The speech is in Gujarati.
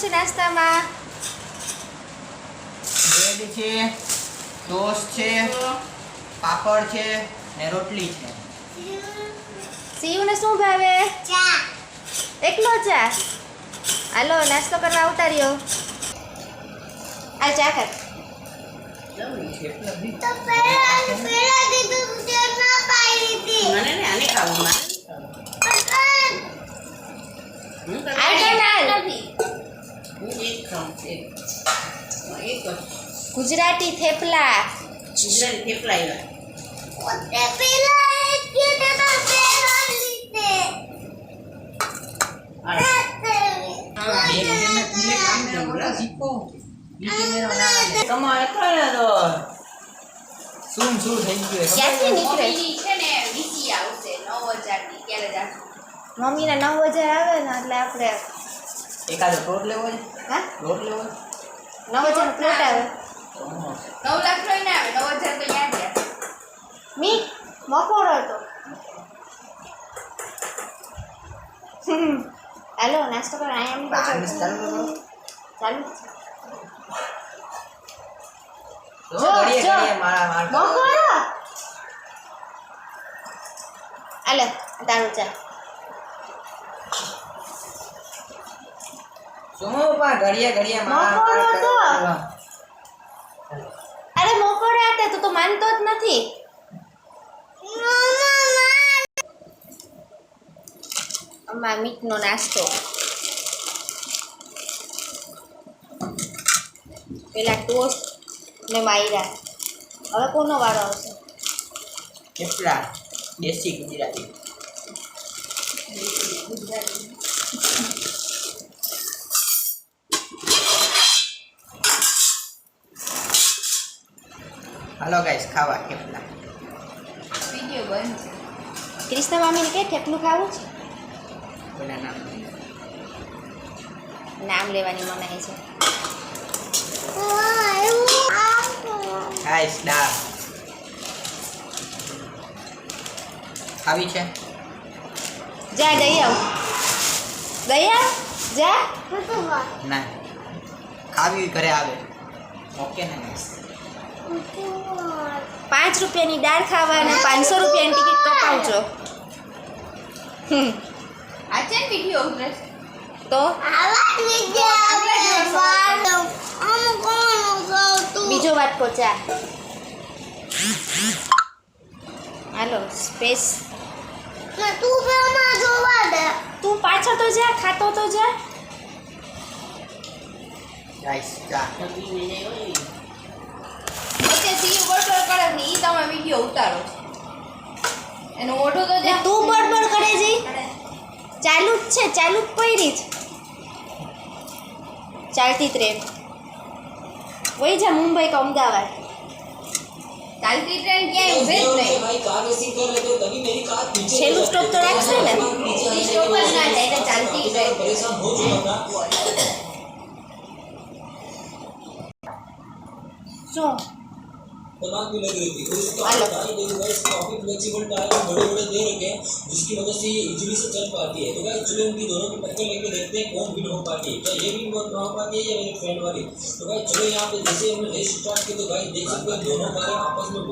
છે નાસ્તામાં? બ્રેડ છે, ટોસ્ટ છે, પાપડ છે ને રોટલી છે. સીયુને શું ભાવે? ચા. એકલો ચા? હાલો નાસ્તો કરવા ઉતાર્યો. આ ચા કર. તો પેલા દીધું તે ના પાડી હતી. મને ને આને ખાવું મારે હું તો આ કઈ ના હું એક ખાઉં એક ગુજરાતી થેપલા. ગુજરાતી થેપલા આવ્યા તે પેલા એક કે તે તો પેલા લીધે. તમારે કરે તો શું થઈ ગયું ક્યાંથી નીકળે? છે ને વીસી આવશે 9000 ની ક્યારે જાશું મમ્મીને 9000 આવે ને એટલે આપણે એકાદો પ્લોટ લેવો છે. હા પ્લોટ લેવો 9000 નો પ્લોટ આવે. 9 લાખ રોઈ ના આવે 9000 તો યાદ રહ્યા મી મકોડો તો. હાલો નાસ્તો કર. આયા એમ ચાલુ. મારા મકોડો આલે તારું ચા. સુમો પા ઘડિયા મકોડો તો. અરે મકોડો આતે તું તો માનતો જ નથી. અમાર મીઠનો નાસ્તો. પેલા ટોસ્ટ ને માયરા. હવે કોનો વારો આવશે? કેટલા દેશી ગુજરાતી. હાલો ગાઈસ ખાવા કેટલા વિડિયો બંધ છે કૃષ્ણ મામીને કે થેપલું ખાવું છે? કોના નામ નામ લેવાની મનાઈ છે. ગાઈસ દાળ ખાવી છે. જા દઈ આવ. દયા જા. ના ખાવી ઘરે આવે. ઓકે ને ગાઈસ 5 રૂપિયાની દાળ ખાવા અને 500 રૂપિયાની ટિકિટ કપાવજો. આ છે ને વિડિયો ઉતરે તો આવા વિદ્યા આમ કોણ ગોતું. બીજો વાત પહોંચા. હાલો સ્પેસ. તું પેલા જોવા દે. તું પાછળ તો જા, ખાતો તો જા. ગાઈસ ચા ઓકે સીયુ બોટલ કરે ને ઈ તમે વિડિયો ઉતારો એનો ઓઢો તો ને તું બડબડ કરે જઈ. ચાલુ જ છે, ચાલુ જ પડી જ. ચાલતી ટ્રેન વહી જા મુંબઈ કે અમદાવાદ. ચાલતી ટ્રેન ક્યાંય ઊભે જ નહીં છેલ્લું સ્ટોપ તો રાખશે ને. ઈ સ્ટોપ જ ના જાય એટલે ચાલતી ટ્રેન શું तनाव भी लग रही थी और इसके हेलो। बाद गाइस काफी फ्लेक्सिबल टायर बड़े बड़े दे रखे हैं जिसकी वजह से ये इजीली से चल पाती है. तो गाइस चलो इनकी दोनों की टक्कर लेके देखते हैं कौन विन हो पाती है. क्या ये विन हो पाती है या मेरे फ्रेंड वाली. तो गाइस चलो यहाँ पे जैसे हमने रेस स्टार्ट की तो गाइस देख सकते हैं दोनों कारें आपस में